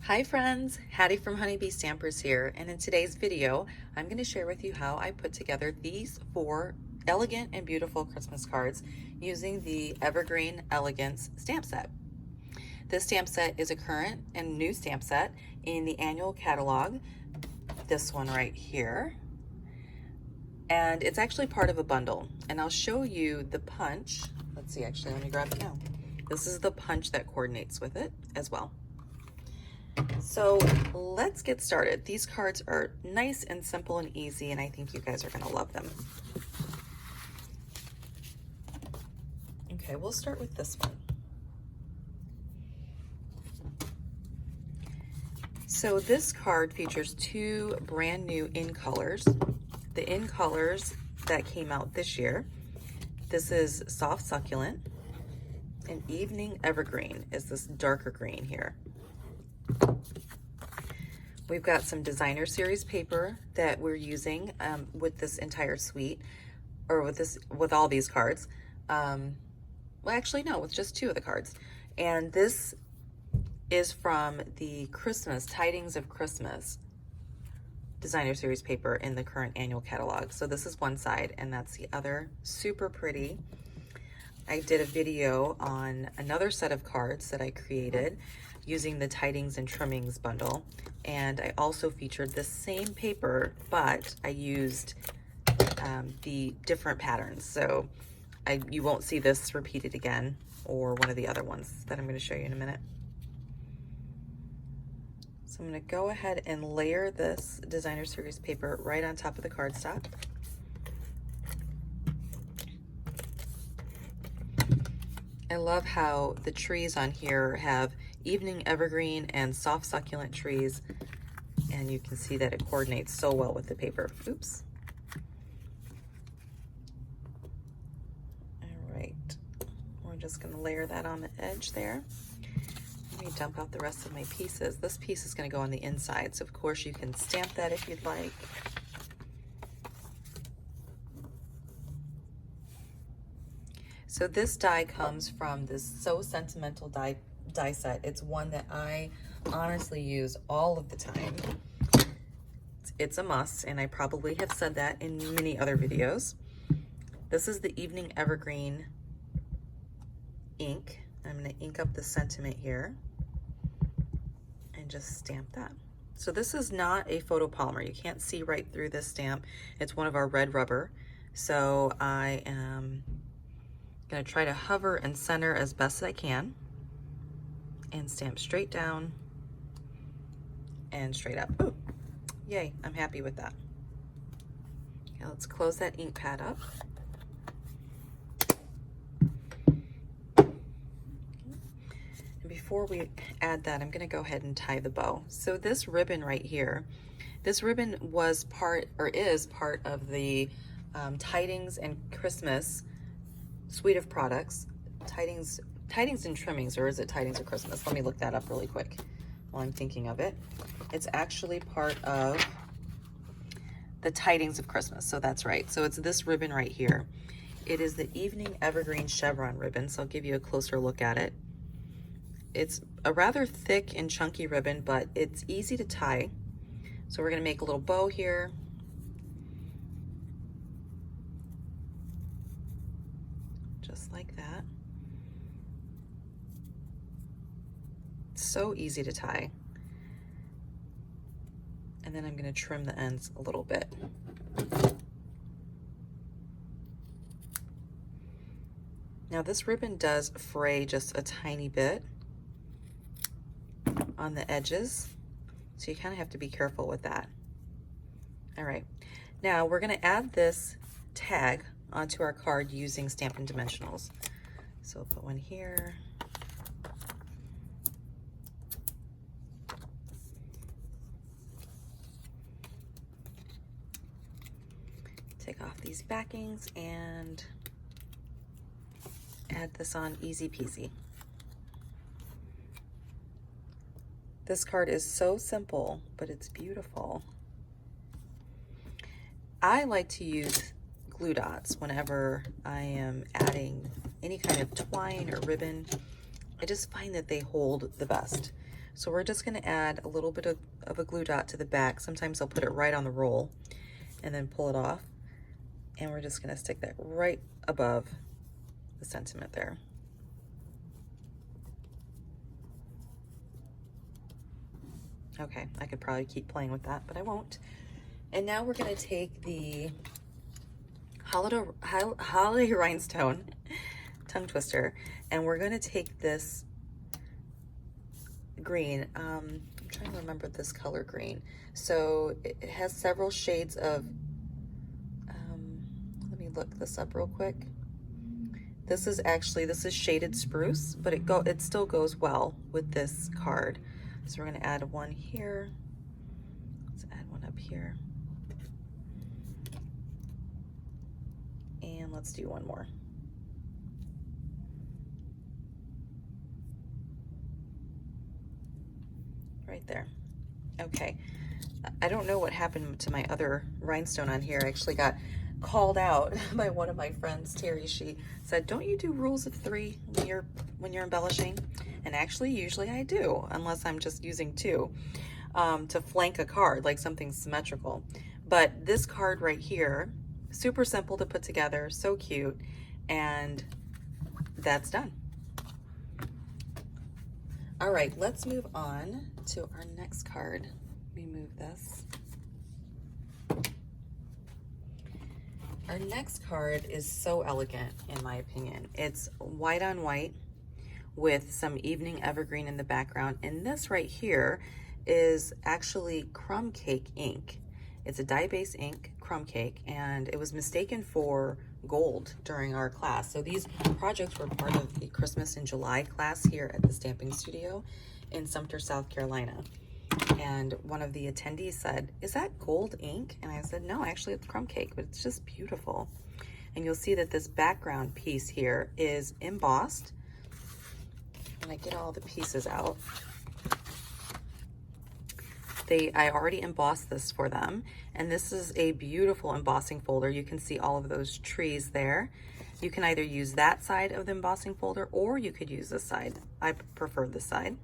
Hi friends, Hattie from Honeybee Stampers here, and in today's video I'm going to share with you how I put together these 4 elegant and beautiful Christmas cards using the Evergreen Elegance stamp set. This stamp set is a current and new stamp set in the annual catalog, this one right here, and it's actually part of a bundle, and I'll show you the punch. Let's see, actually let me grab it now. This is the punch that coordinates with it as well. So let's get started. These cards are nice and simple and easy, and I think you guys are going to love them. Okay, we'll start with this one. So this card features 2 brand new in colors. The in colors that came out this year. This is Soft Succulent, and Evening Evergreen is this darker green here. We've got some designer series paper that we're using with this entire suite, or with all these cards. Well, actually, no, with just 2 of the cards. And this is from the Christmas, Tidings of Christmas designer series paper in the current annual catalog. So this is one side, and that's the other. Super pretty. I did a video on another set of cards that I created using the Tidings and Trimmings bundle, and I also featured the same paper, but I used the different patterns, so you won't see this repeated again, or one of the other ones that I'm going to show you in a minute. So I'm going to go ahead and layer this designer series paper right on top of the cardstock. I love how the trees on here have Evening Evergreen and Soft Succulent trees, and you can see that it coordinates so well with the paper. Oops. All right, we're just going to layer that on the edge there. Let me dump out the rest of my pieces. This piece is going to go on the inside, so of course you can stamp that if you'd like. So this die comes from this So Sentimental die set. It's one that I honestly use all of the time. It's a must, and I probably have said that in many other videos. This is the Evening Evergreen ink. I'm going to ink up the sentiment here and just stamp that. So this is not a photopolymer. You can't see right through this stamp. It's one of our red rubber. So I am going to try to hover and center as best as I can and stamp straight down and straight up. Oh, yay, I'm happy with that. Okay, let's close that ink pad up. And before we add that, I'm going to go ahead and tie the bow. So this ribbon right here, this ribbon was part, or is part of the Tidings and Christmas suite of products. Tidings and Trimmings, or is it Tidings of Christmas? Let me look that up really quick while I'm thinking of it. It's actually part of the Tidings of Christmas, so that's right. So it's this ribbon right here. It is the Evening Evergreen chevron ribbon, so I'll give you a closer look at it. It's a rather thick and chunky ribbon, but it's easy to tie. So we're going to make a little bow here. Just like that. So easy to tie. And then I'm going to trim the ends a little bit. Now this ribbon does fray just a tiny bit on the edges, so you kind of have to be careful with that. All right, now we're going to add this tag onto our card using Stampin' Dimensionals. So I'll put one here. Take off these backings and add this on easy peasy. This card is so simple, but it's beautiful. I like to use glue dots whenever I am adding any kind of twine or ribbon. I just find that they hold the best. So we're just gonna add a little bit of a glue dot to the back. Sometimes I'll put it right on the roll and then pull it off. And we're just gonna stick that right above the sentiment there. Okay, I could probably keep playing with that, but I won't. And now we're gonna take the holiday rhinestone tongue twister, and we're gonna take this green. I'm trying to remember this color green. So it has several shades of, let me look this up real quick. This is shaded spruce, but it still goes well with this card. So we're gonna add one here. Let's add one up here. And let's do one more. Right there. Okay. I don't know what happened to my other rhinestone on here. I actually got called out by one of my friends, Terry. She said, "Don't you do rules of 3 when you're embellishing?" And actually, usually I do, unless I'm just using 2 to flank a card, like something symmetrical. But this card right here, super simple to put together, so cute, and that's done. All right, let's move on to our next card. Let me move this. Our next card is so elegant, in my opinion. It's white on white with some evening evergreen in the background. And this right here is actually crumb cake ink. It's a dye-based ink, crumb cake, and it was mistaken for gold during our class. So these projects were part of the Christmas in July class here at the Stamping Studio in Sumter, South Carolina. And one of the attendees said, "Is that gold ink?" And I said, "No, actually it's crumb cake, but it's just beautiful." And you'll see that this background piece here is embossed. And I get all the pieces out. I already embossed this for them, and this is a beautiful embossing folder. You can see all of those trees there. You can either use that side of the embossing folder, or you could use this side. I prefer this side.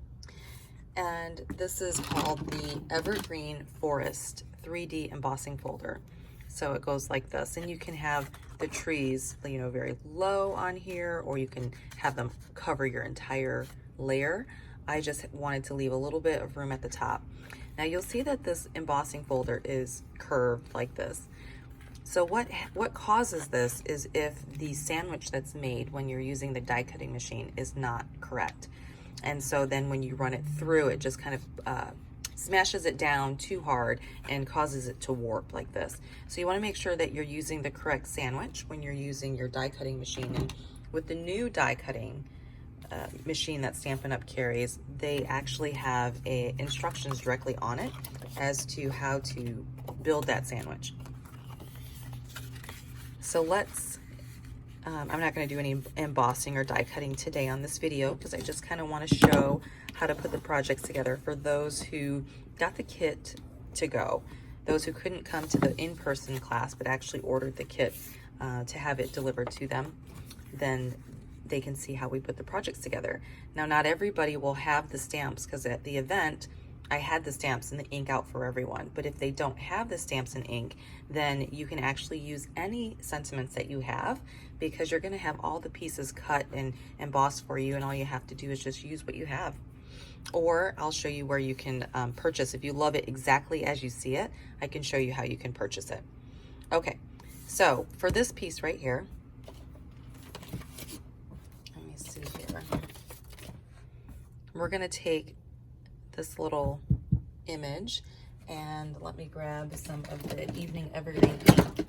And this is called the Evergreen Forest 3D embossing folder. So it goes like this, and you can have the trees, you know, very low on here, or you can have them cover your entire layer. I just wanted to leave a little bit of room at the top. Now you'll see that this embossing folder is curved like this. So what causes this is if the sandwich that's made when you're using the die cutting machine is not correct. And so then when you run it through, it just kind of smashes it down too hard and causes it to warp like this. So you want to make sure that you're using the correct sandwich when you're using your die cutting machine. And with the new die cutting machine that Stampin' Up! Carries, they actually have instructions directly on it as to how to build that sandwich. So let's, I'm not going to do any embossing or die cutting today on this video because I just kind of want to show how to put the projects together for those who got the kit to go, those who couldn't come to the in-person class but actually ordered the kit to have it delivered to them. Then they can see how we put the projects together. Now, not everybody will have the stamps because at the event, I had the stamps and the ink out for everyone. But if they don't have the stamps and ink, then you can actually use any sentiments that you have because you're gonna have all the pieces cut and embossed for you, and all you have to do is just use what you have. Or I'll show you where you can purchase. If you love it exactly as you see it, I can show you how you can purchase it. Okay, so for this piece right here, we're going to take this little image, and let me grab some of the evening evergreen ink.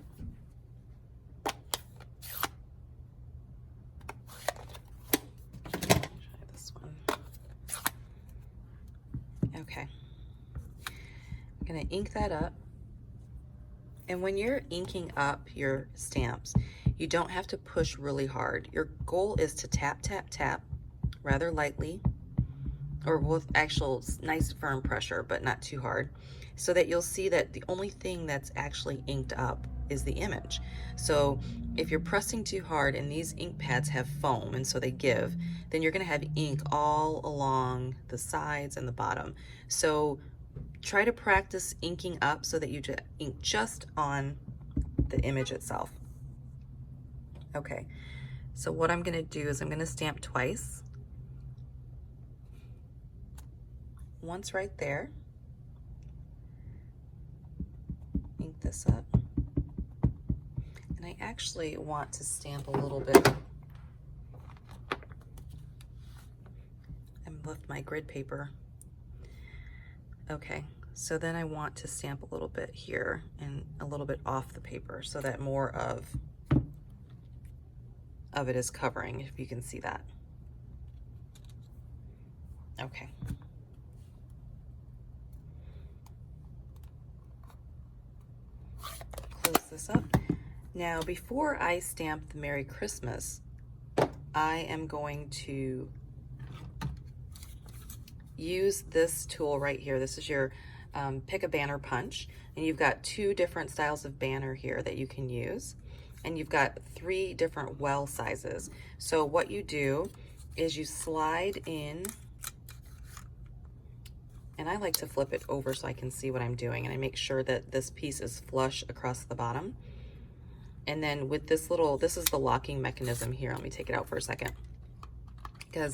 Try this one. Okay. I'm going to ink that up. And when you're inking up your stamps, you don't have to push really hard. Your goal is to tap, tap, tap rather lightly, or with actual nice firm pressure, but not too hard, so that you'll see that the only thing that's actually inked up is the image. So if you're pressing too hard and these ink pads have foam and so they give, then you're going to have ink all along the sides and the bottom. So try to practice inking up so that you ink just on the image itself. Okay, so what I'm going to do is I'm going to stamp twice. Once right there. Ink this up. And I actually want to stamp a little bit and lift my grid paper. Okay, so then I want to stamp a little bit here and a little bit off the paper so that more of it is covering, if you can see that. Okay. Close this up. Now, before I stamp the Merry Christmas, I am going to use this tool right here. This is your pick a banner punch, and you've got 2 different styles of banner here that you can use, and you've got 3 different well sizes. So what you do is you slide in, and I like to flip it over so I can see what I'm doing, and I make sure that this piece is flush across the bottom. And then with this this is the locking mechanism here. Let me take it out for a second. Because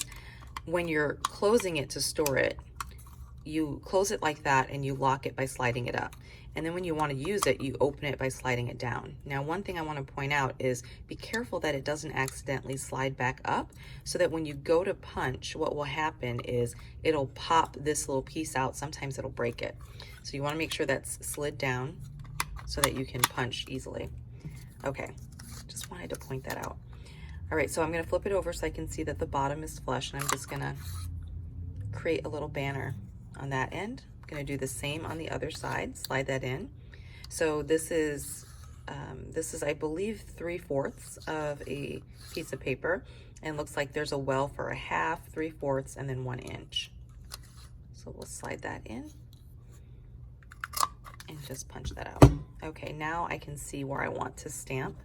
when you're closing it to store it, you close it like that and you lock it by sliding it up. And then when you want to use it, you open it by sliding it down. Now, one thing I want to point out is be careful that it doesn't accidentally slide back up, so that when you go to punch, what will happen is it'll pop this little piece out. Sometimes it'll break it. So you want to make sure that's slid down so that you can punch easily. Okay, just wanted to point that out. All right, so I'm going to flip it over so I can see that the bottom is flush, and I'm just going to create a little banner on that end. I'm going to do the same on the other side, slide that in. So this is I believe 3/4 of a piece of paper, and looks like there's a well for a half, 3/4, and then 1 inch. So we'll slide that in and just punch that out. Okay, now I can see where I want to stamp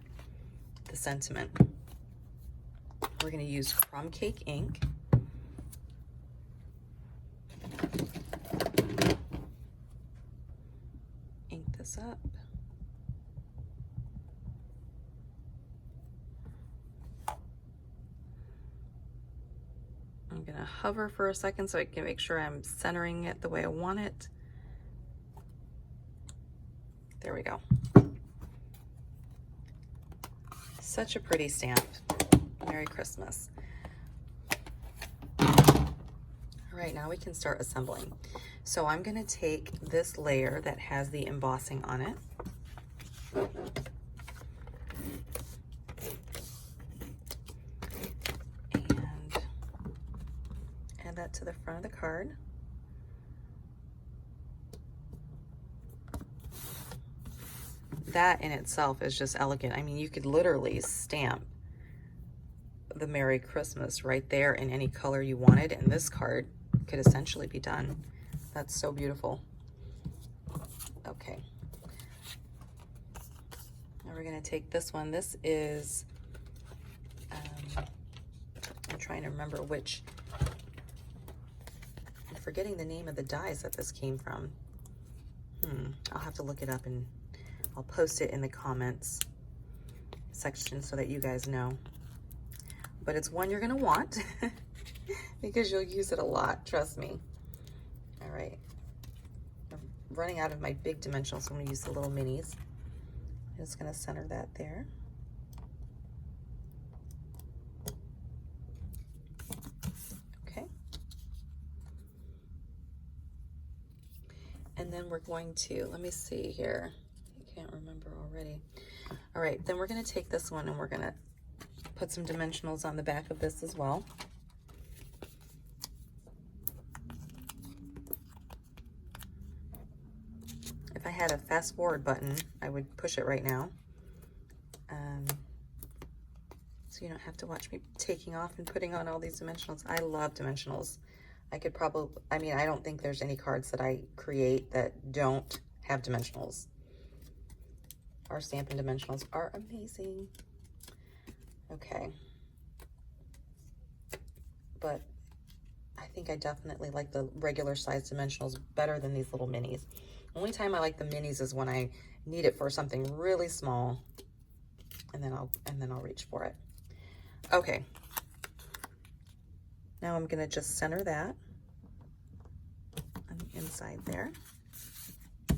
the sentiment. We're going to use crumb cake ink. Ink this up. I'm going to hover for a second so I can make sure I'm centering it the way I want it. There we go. Such a pretty stamp. Merry Christmas. All right, now we can start assembling. So I'm going to take this layer that has the embossing on it. And add that to the front of the card. That in itself is just elegant. I mean, you could literally stamp the Merry Christmas right there in any color you wanted, and this card could essentially be done. That's so beautiful. Okay. Now we're going to take this one. This is, I'm trying to remember which, I'm forgetting the name of the dies that this came from. I'll have to look it up and I'll post it in the comments section so that you guys know. But it's one you're going to want because you'll use it a lot, trust me. All right. I'm running out of my big dimensionals, so I'm going to use the little minis. I'm just going to center that there. Okay. And then we're going to, let me see here. Can't remember already. All right, then we're going to take this one and we're going to put some dimensionals on the back of this as well. If I had a fast forward button, I would push it right now. So you don't have to watch me taking off and putting on all these dimensionals. I love dimensionals. I could probably, I mean, I don't think there's any cards that I create that don't have dimensionals. Our Stampin' Dimensionals are amazing. Okay. But I think I definitely like the regular size dimensionals better than these little minis. Only time I like the minis is when I need it for something really small, and then I'll reach for it. Okay. Now I'm gonna just center that on the inside there. I'm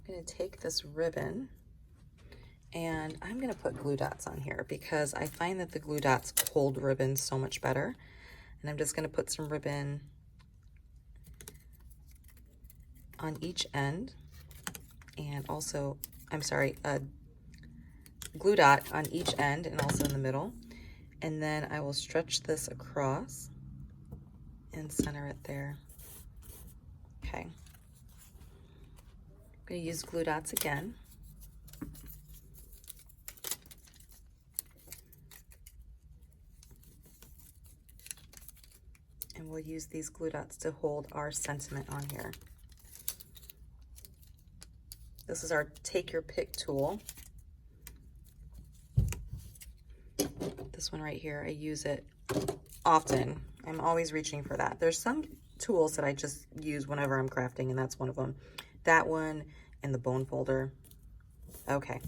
gonna take this ribbon and I'm gonna put glue dots on here because I find that the glue dots hold ribbon so much better. And I'm just gonna put some ribbon on each end, and also, I'm sorry, a glue dot on each end and also in the middle. And then I will stretch this across and center it there. Okay. I'm gonna use glue dots again. And we'll use these glue dots to hold our sentiment on here. This is our Take Your Pick tool. This one right here, I use it often. I'm always reaching for that. There's some tools that I just use whenever I'm crafting, and that's one of them. That one and the bone folder. Okay,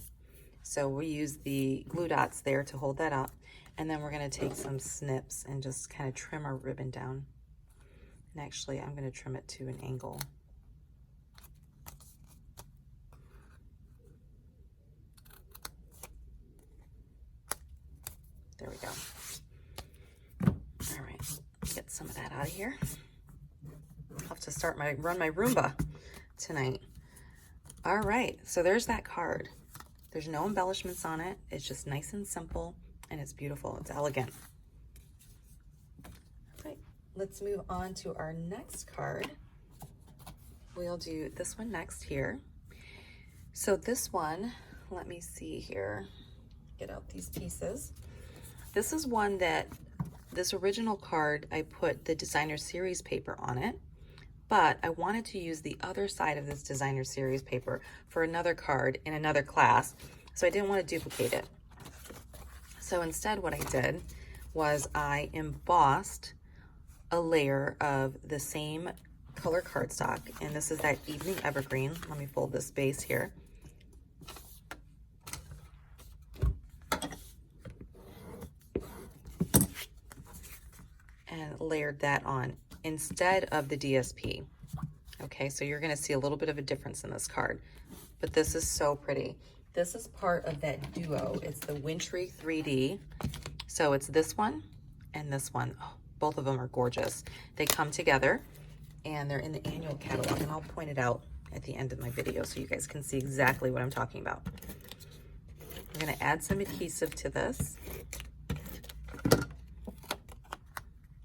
so we use the glue dots there to hold that up. And then we're gonna take some snips and just kind of trim our ribbon down. And actually, I'm gonna trim it to an angle. There we go. All right, get some of that out of here. I'll have to run my Roomba tonight. All right, so there's that card. There's no embellishments on it. It's just nice and simple, and it's beautiful. It's elegant. All right, let's move on to our next card. We'll do this one next here. So this one, let me see here. Get out these pieces. This is one that, this original card, I put the designer series paper on it, but I wanted to use the other side of this designer series paper for another card in another class, so I didn't want to duplicate it. So instead what I did was I embossed a layer of the same color cardstock, and this is that Evening Evergreen. Let me fold this base here. And layered that on instead of the DSP. Okay, so you're gonna see a little bit of a difference in this card, but this is so pretty. This is part of that duo. It's the Wintry 3D. So it's this one and this one. Oh, both of them are gorgeous. They come together and they're in the annual catalog, and I'll point it out at the end of my video so you guys can see exactly what I'm talking about. I'm gonna add some adhesive to this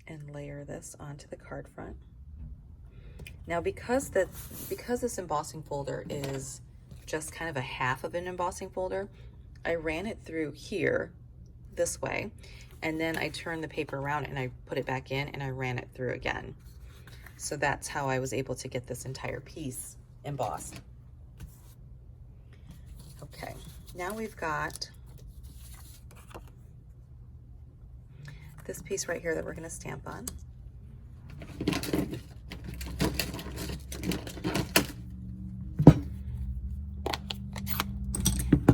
and layer this onto the card front. Now because this embossing folder is just kind of a half of an embossing folder, I ran it through here this way, and then I turned the paper around and I put it back in and I ran it through again. So that's how I was able to get this entire piece embossed. Okay, now we've got this piece right here that we're going to stamp on.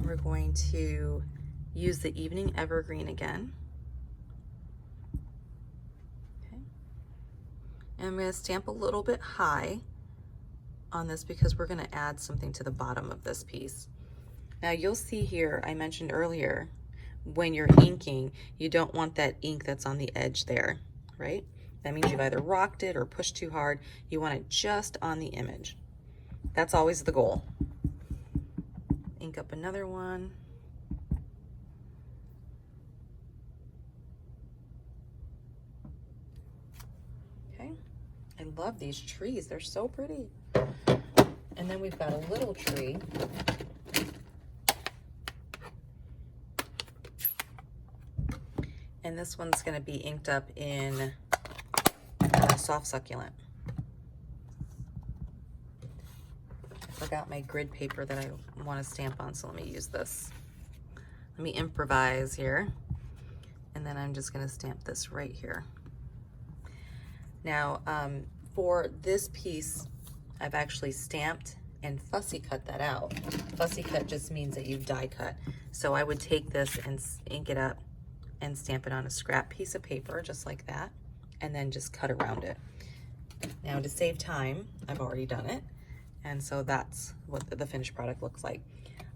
We're going to use the Evening Evergreen again. Okay. And I'm going to stamp a little bit high on this because we're going to add something to the bottom of this piece. Now you'll see here, I mentioned earlier, when you're inking, you don't want that ink that's on the edge there, right? That means you've either rocked it or pushed too hard. You want it just on the image. That's always the goal. Ink up another one. Okay, I love these trees. They're so pretty. And then we've got a little tree. And this one's going to be inked up in Soft Succulent. forgot my grid paper that I want to stamp on, so let me use this. Let me improvise here. And then I'm just going to stamp this right here. Now, for this piece, I've actually stamped and fussy cut that out. Fussy cut just means that you've die cut. So I would take this and ink it up and stamp it on a scrap piece of paper, just like that, and then just cut around it. Now, to save time, I've already done it, and so that's what the finished product looks like.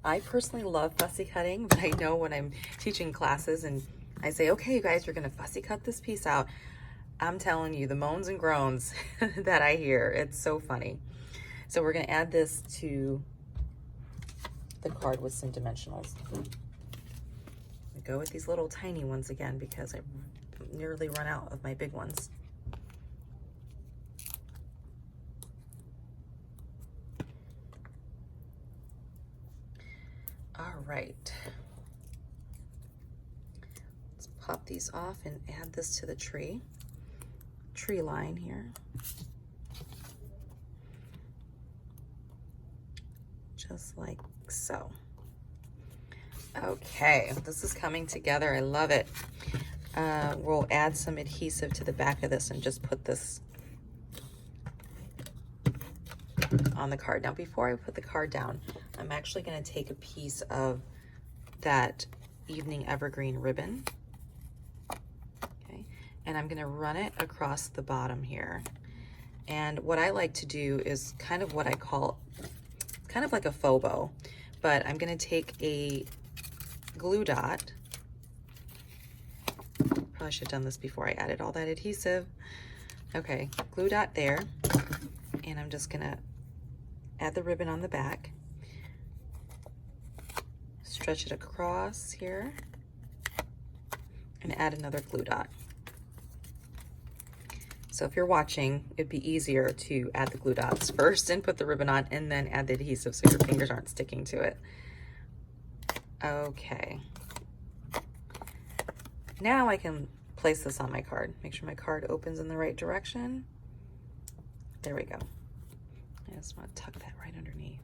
I personally love fussy cutting, but I know when I'm teaching classes and I say, okay, you guys, you're gonna fussy cut this piece out, I'm telling you, the moans and groans that I hear, it's so funny. So we're gonna add this to the card with some dimensionals. I go with these little tiny ones again because I nearly run out of my big ones. All right. Let's pop these off and add this to the tree line here. Just like so. Okay, this is coming together. I love it. We'll add some adhesive to the back of this and just put this on the card. Now, before I put the card down, I'm actually going to take a piece of that evening evergreen ribbon, okay, and I'm going to run it across the bottom here. And what I like to do is kind of what I call, kind of like a faux bow, but I'm going to take a glue dot. Probably should have done this before I added all that adhesive. Okay, glue dot there, and I'm just going to add the ribbon on the back, stretch it across here, and add another glue dot. So if you're watching, it'd be easier to add the glue dots first and put the ribbon on and then add the adhesive so your fingers aren't sticking to it. Okay. Now I can place this on my card. Make sure my card opens in the right direction. There we go. I just want to tuck that right underneath.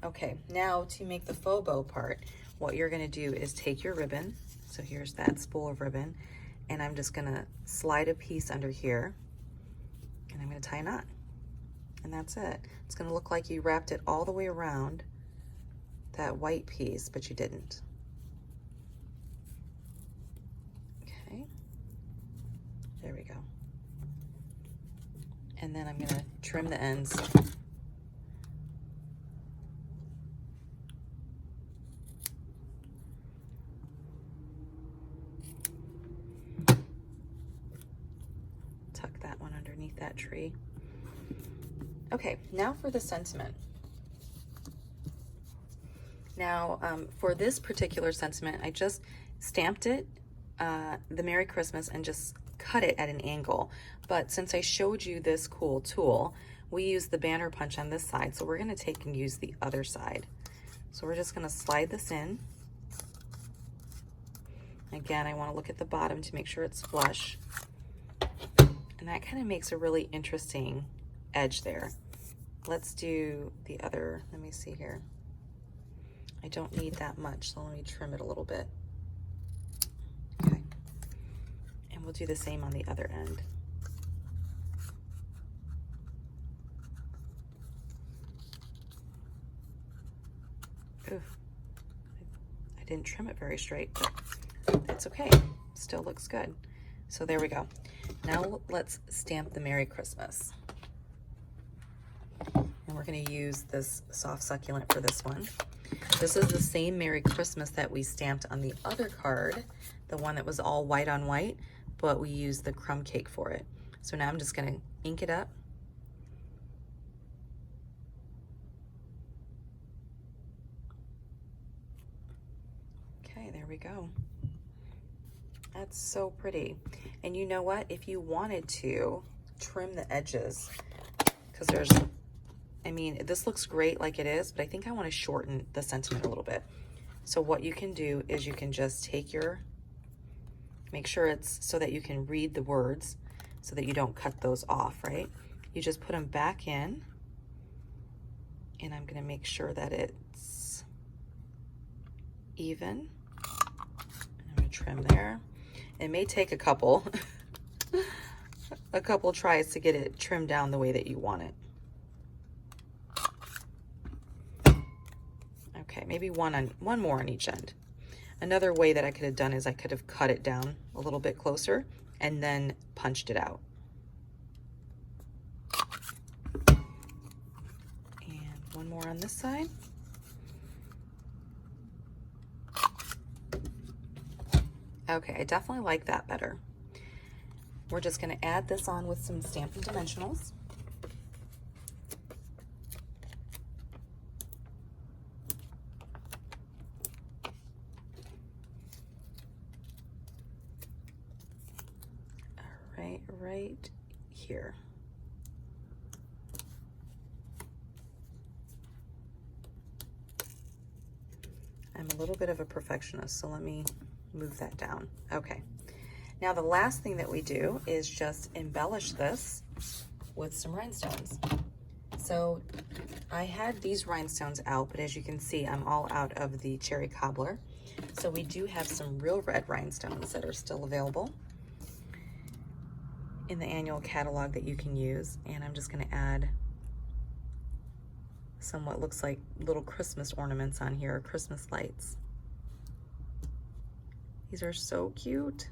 Okay, now to make the faux bow part, what you're going to do is take your ribbon. So here's that spool of ribbon, and I'm just going to slide a piece under here, and I'm going to tie a knot. And that's it. It's going to look like you wrapped it all the way around that white piece, but you didn't. Okay, there we go. And then I'm going to trim the ends. Tuck that one underneath that tree. Okay, now for the sentiment. Now, for this particular sentiment, I just stamped it, the Merry Christmas, and just cut it at an angle. But since I showed you this cool tool, we use the banner punch on this side, so we're going to take and use the other side. So we're just going to slide this in. Again, I want to look at the bottom to make sure it's flush. And that kind of makes a really interesting edge there. Let's do the other, let me see here. I don't need that much, so let me trim it a little bit. Okay. And we'll do the same on the other end. Oof. I didn't trim it very straight, but it's okay. Still looks good. So there we go. Now let's stamp the Merry Christmas. And we're going to use this soft succulent for this one. This is the same Merry Christmas that we stamped on the other card, the one that was all white on white, but we used the crumb cake for it. So now I'm just going to ink it up. Okay, there we go. That's so pretty. And you know what? If you wanted to trim the edges, because there's, I mean, this looks great like it is, but I think I want to shorten the sentiment a little bit. So what you can do is you can just take your, make sure it's so that you can read the words so that you don't cut those off, right? You just put them back in And I'm gonna make sure that it's even. I'm gonna trim there. It may take a couple, a couple tries to get it trimmed down the way that you want it. Okay, maybe one more on each end. Another way that I could have done is I could have cut it down a little bit closer and then punched it out. And one more on this side. Okay, I definitely like that better. We're just going to add this on with some Stampin' Dimensionals. Right here. I'm a little bit of a perfectionist, so let me move that down. Okay. Now the last thing that we do is just embellish this with some rhinestones. So I had these rhinestones out, but as you can see, I'm all out of the cherry cobbler. So we do have some real red rhinestones that are still available in the annual catalog that you can use. And I'm just going to add some what looks like little Christmas ornaments on here, Christmas lights. These are so cute.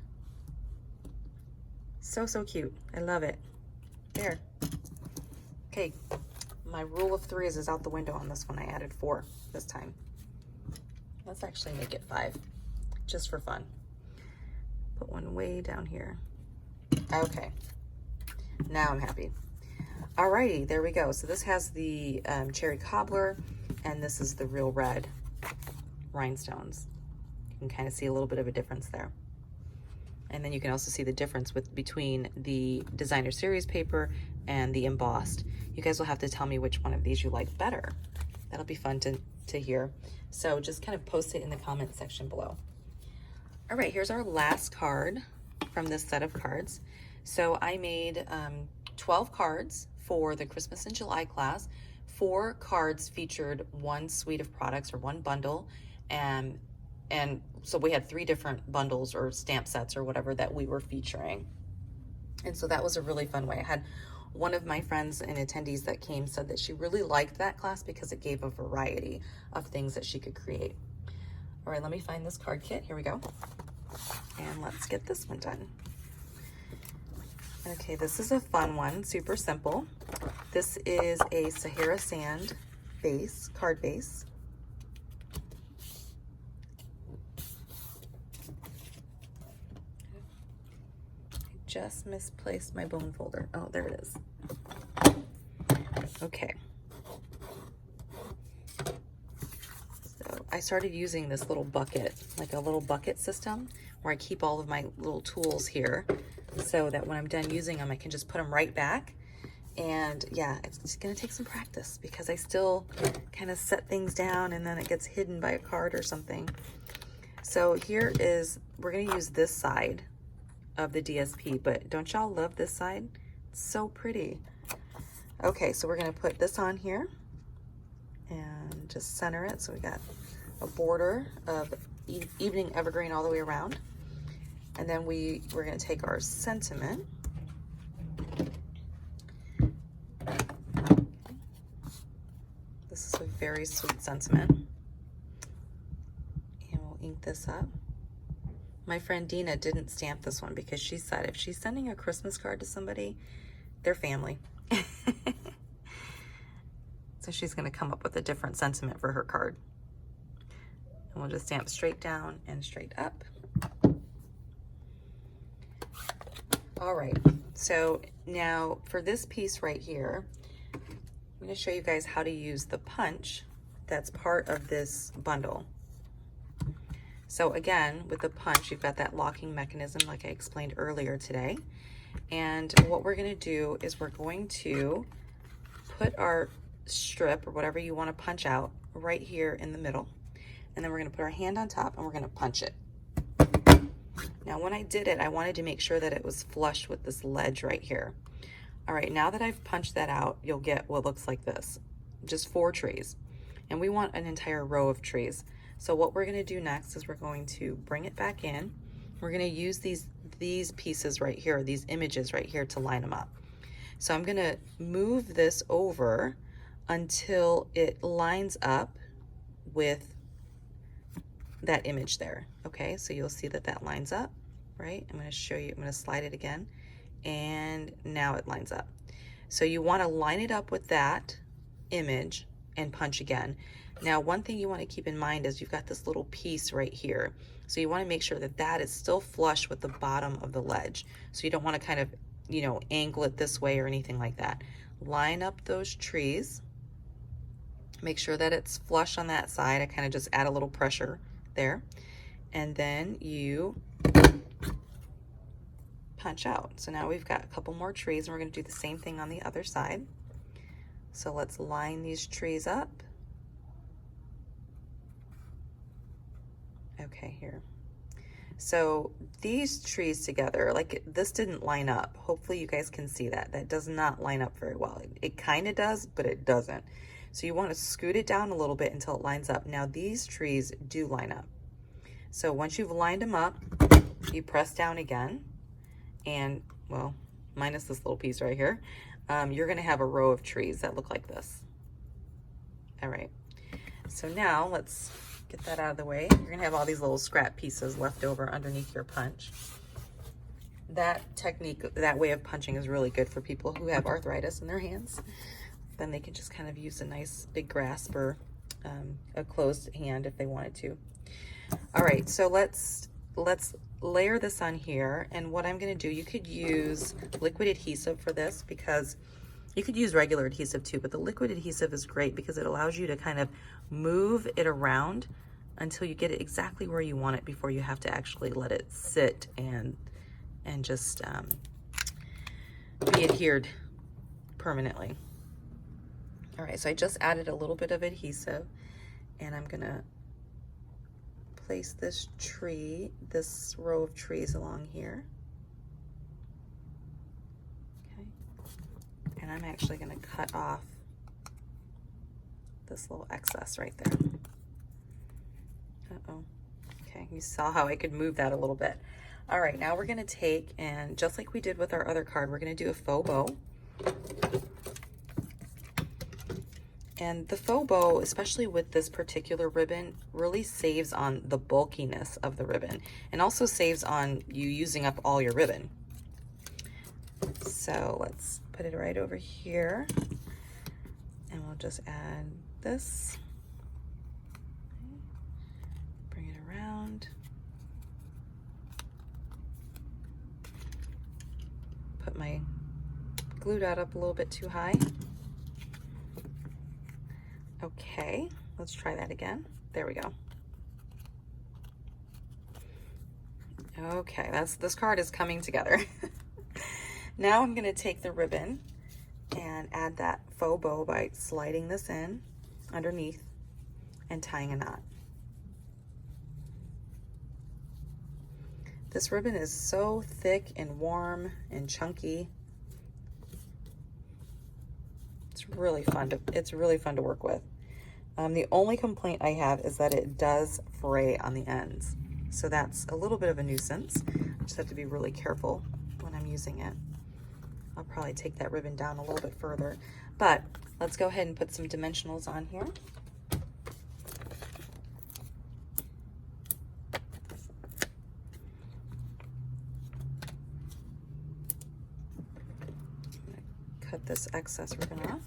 So cute. I love it. There. Okay, my rule of threes is out the window on this one. I added 4 this time. Let's actually make it 5, just for fun. Put one way down here. Okay, now I'm happy. Alrighty, there we go. So this has the cherry cobbler, and this is the real red rhinestones. You can kind of see a little bit of a difference there. And then you can also see the difference between the designer series paper and the embossed. You guys will have to tell me which one of these you like better. That'll be fun to hear. So just kind of post it in the comment section below. All right, here's our last card from this set of cards. So I made 12 cards for the Christmas in July class. 4 cards featured one suite of products or one bundle, and so we had 3 different bundles or stamp sets or whatever that we were featuring. And so that was a really fun way. I had one of my friends and attendees that came said that she really liked that class because it gave a variety of things that she could create. All right, let me find this card kit. Here we go. And let's get this one done. Okay, this is a fun one, super simple. This is a Sahara Sand base, card base. Just misplaced my bone folder. Oh, there it is. Okay. So I started using this little bucket, like a little bucket system where I keep all of my little tools here so that when I'm done using them, I can just put them right back. And yeah, it's gonna take some practice because I still kind of set things down and then it gets hidden by a card or something. So here is, we're gonna use this side of the DSP, but don't y'all love this side? It's so pretty. Okay, so we're gonna put this on here and just center it. So we got a border of evening evergreen all the way around. And then we're gonna take our sentiment. This is a very sweet sentiment. And we'll ink this up. My friend Dina didn't stamp this one because she said if she's sending a Christmas card to somebody, they're family. So she's gonna come up with a different sentiment for her card. And we'll just stamp straight down and straight up. All right, so now for this piece right here, I'm gonna show you guys how to use the punch that's part of this bundle. So again, with the punch, you've got that locking mechanism like I explained earlier today. And what we're gonna do is we're going to put our strip or whatever you wanna punch out right here in the middle. And then we're gonna put our hand on top and we're gonna punch it. Now when I did it, I wanted to make sure that it was flush with this ledge right here. All right, now that I've punched that out, you'll get what looks like this. just 4 trees. And we want an entire row of trees. So what we're gonna do next is we're going to bring it back in. We're gonna use these pieces right here, these images right here to line them up. So I'm gonna move this over until it lines up with that image there. Okay, so you'll see that that lines up, right? I'm gonna show you, I'm gonna slide it again, and now it lines up. So you wanna line it up with that image and punch again. Now, one thing you wanna keep in mind is you've got this little piece right here. So you wanna make sure that that is still flush with the bottom of the ledge. So you don't wanna kind of, you know, angle it this way or anything like that. Line up those trees. Make sure that it's flush on that side. I kind of just add a little pressure there. And then you punch out. So now we've got a couple more trees, and we're going to do the same thing on the other side. So let's line these trees up. Okay, here. So these trees together, like this didn't line up. Hopefully you guys can see that. That does not line up very well. It kind of does, but it doesn't. So you want to scoot it down a little bit until it lines up. Now these trees do line up. So once you've lined them up, you press down again, and well, minus this little piece right here, you're gonna have a row of trees that look like this. All right, so now let's get that out of the way. You're gonna have all these little scrap pieces left over underneath your punch. That technique, that way of punching is really good for people who have arthritis in their hands. Then they can just kind of use a nice big grasp or a closed hand if they wanted to. All right, so let's layer this on here. And what I'm gonna do, you could use liquid adhesive for this, because you could use regular adhesive too, but the liquid adhesive is great because it allows you to kind of move it around until you get it exactly where you want it before you have to actually let it sit and just be adhered permanently. All right, so I just added a little bit of adhesive, and I'm gonna place this tree, this row of trees along here. Okay, and I'm actually gonna cut off this little excess right there. Uh-oh, okay, you saw how I could move that a little bit. All right, now we're gonna take, and just like we did with our other card, we're gonna do a faux bow. And the faux bow, especially with this particular ribbon, really saves on the bulkiness of the ribbon, and also saves on you using up all your ribbon. So let's put it right over here, and we'll just add this. Bring it around. Put my glue dot up a little bit too high. Okay, let's try that again. There we go. Okay, this card is coming together. Now I'm gonna take the ribbon and add that faux bow by sliding this in underneath and tying a knot. This ribbon is so thick and warm and chunky. It's really fun to work with. The only complaint I have is that it does fray on the ends. So that's a little bit of a nuisance. I just have to be really careful when I'm using it. I'll probably take that ribbon down a little bit further, but let's go ahead and put some dimensionals on here. Cut this excess ribbon off.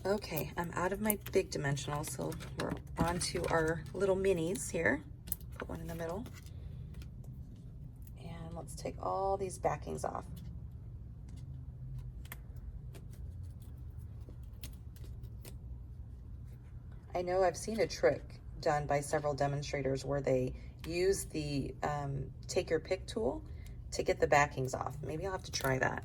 Okay, I'm out of my big dimensional, so we're on to our little minis here. Put one in the middle. And let's take all these backings off. I know I've seen a trick done by several demonstrators where they use the take your pick tool to get the backings off. Maybe I'll have to try that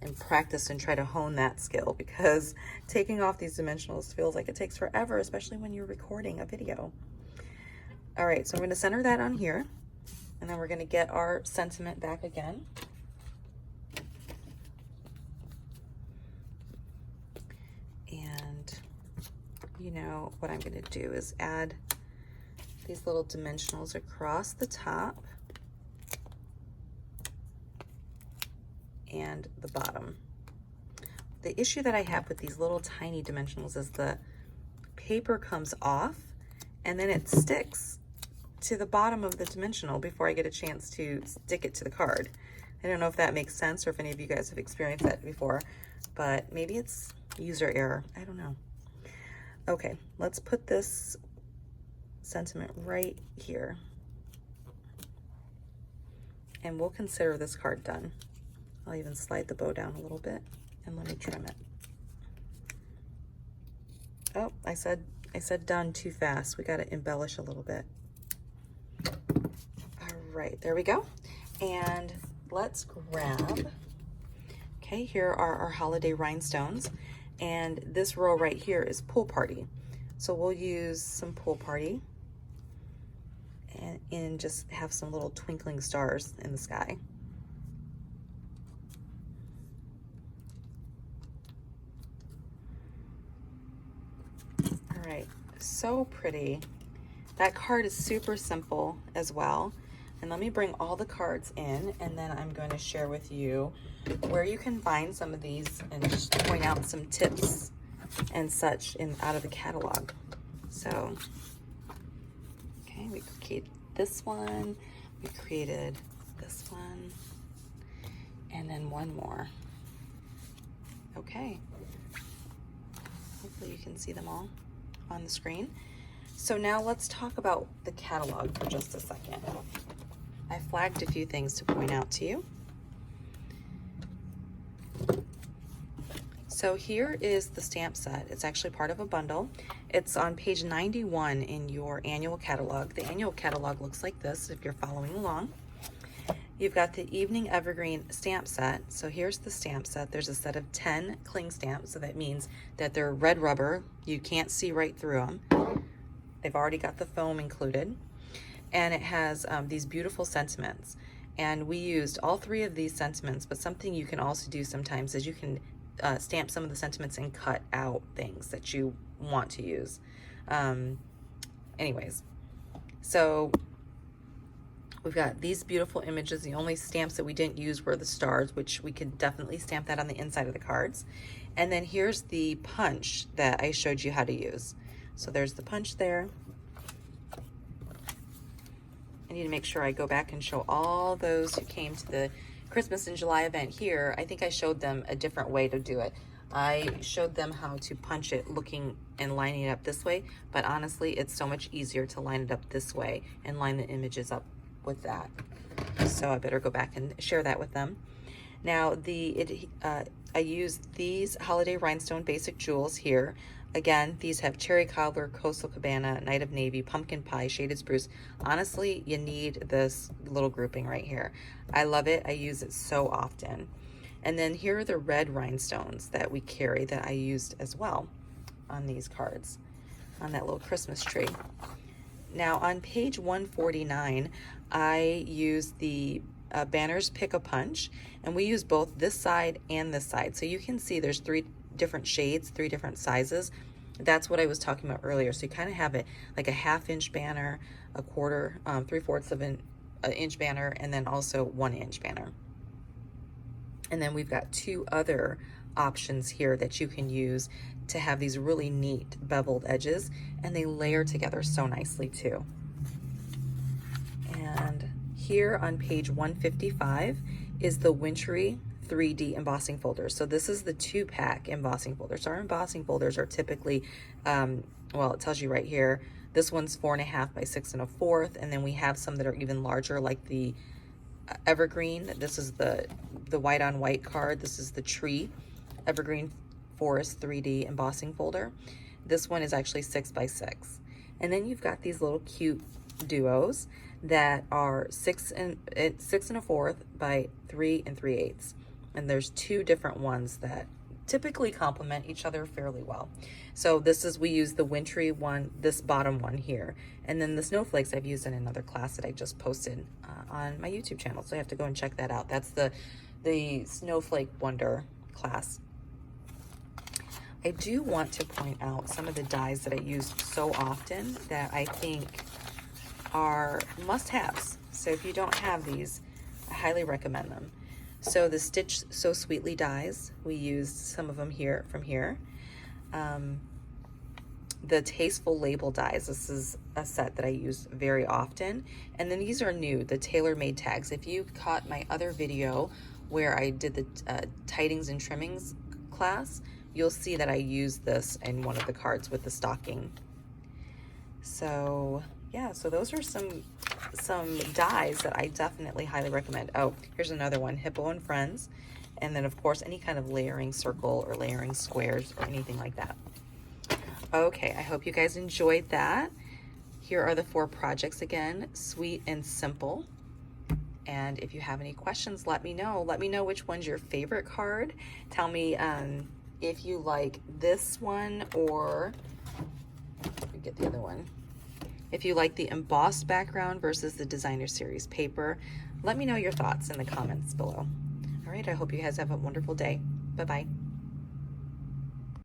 and practice and try to hone that skill, because taking off these dimensionals feels like it takes forever, especially when you're recording a video. All right, so I'm going to center that on here, and then we're going to get our sentiment back again. you know, what I'm going to do is add these little dimensionals across the top and the bottom. The issue that I have with these little tiny dimensionals is the paper comes off and then it sticks to the bottom of the dimensional before I get a chance to stick it to the card. I don't know if that makes sense or if any of you guys have experienced that before, but maybe it's user error. I don't know. Okay, let's put this sentiment right here. And we'll consider this card done. I'll even slide the bow down a little bit and let me trim it. Oh, I said done too fast. We got to embellish a little bit. All right, there we go. And let's grab, okay, here are our holiday rhinestones. And this row right here is Pool Party. So we'll use some Pool Party and just have some little twinkling stars in the sky. All right, so pretty. That card is super simple as well. And let me bring all the cards in, and then I'm going to share with you where you can find some of these and just point out some tips and such out of the catalog. So, okay, we created this one, we created this one, and then one more. Okay, hopefully you can see them all on the screen. So now let's talk about the catalog for just a second. I flagged a few things to point out to you. So here is the stamp set. It's actually part of a bundle. It's on page 91 in your annual catalog. The annual catalog looks like this if you're following along. You've got the Evening Evergreen stamp set. So here's the stamp set. There's a set of 10 cling stamps, so that means that they're red rubber. You can't see right through them. They've already got the foam included. And it has these beautiful sentiments. And we used all 3 of these sentiments, but something you can also do sometimes is you can stamp some of the sentiments and cut out things that you want to use. Anyways, so we've got these beautiful images. The only stamps that we didn't use were the stars, which we could definitely stamp that on the inside of the cards. And then here's the punch that I showed you how to use. So there's the punch there. I need to make sure I go back and show all those who came to the Christmas in July event here. I think I showed them a different way to do it. I showed them how to punch it looking and lining it up this way, but honestly, it's so much easier to line it up this way and line the images up with that. So I better go back and share that with them. Now, I used these holiday rhinestone basic jewels here. Again, these have cherry cobbler, coastal cabana, night of navy, pumpkin pie, shaded spruce. Honestly, you need this little grouping right here. I love it. I use it so often. And then here are the red rhinestones that we carry that I used as well on these cards, on that little Christmas tree. Now on page 149, I used the Banners Pick a Punch, and we use both this side and this side. So you can see there's 3 different shades, 3 different sizes. That's what I was talking about earlier. So you kind of have it like a 1/2 inch banner, a quarter, 3/4 of an inch banner, and then also 1 inch banner. And then we've got 2 other options here that you can use to have these really neat beveled edges, and they layer together so nicely too. And here on page 155 is the Wintry 3D embossing folders. So this is the 2-pack embossing folders. Our embossing folders are typically, well, it tells you right here, this one's 4.5 by 6 1/4, and then we have some that are even larger, like the Evergreen. This is the white on white card. This is the Tree Evergreen Forest 3D embossing folder. This one is actually 6 by 6. And then you've got these little cute duos that are 6 1/4 by 3 3/8. And there's 2 different ones that typically complement each other fairly well. So we use the wintry one, this bottom one here. And then the snowflakes I've used in another class that I just posted on my YouTube channel. So you have to go and check that out. That's the Snowflake Wonder class. I do want to point out some of the dies that I use so often that I think are must-haves. So if you don't have these, I highly recommend them. So the Stitch So Sweetly dies, we used some of them here from here. The Tasteful Label dies, this is a set that I use very often. And then these are new, the tailor-made tags. If you caught my other video where I did the tightings and trimmings class, you'll see that I used this in one of the cards with the stocking. So yeah, so those are some dies that I definitely highly recommend. Oh, here's another one, Hippo and Friends. And then of course, any kind of layering circle or layering squares or anything like that. Okay, I hope you guys enjoyed that. Here are the 4 projects again, sweet and simple. And if you have any questions, let me know. Let me know which one's your favorite card. Tell me if you like this one, or get the other one. If you like the embossed background versus the designer series paper. Let me know your thoughts in the comments below. All right, I hope you guys have a wonderful day. Bye-bye.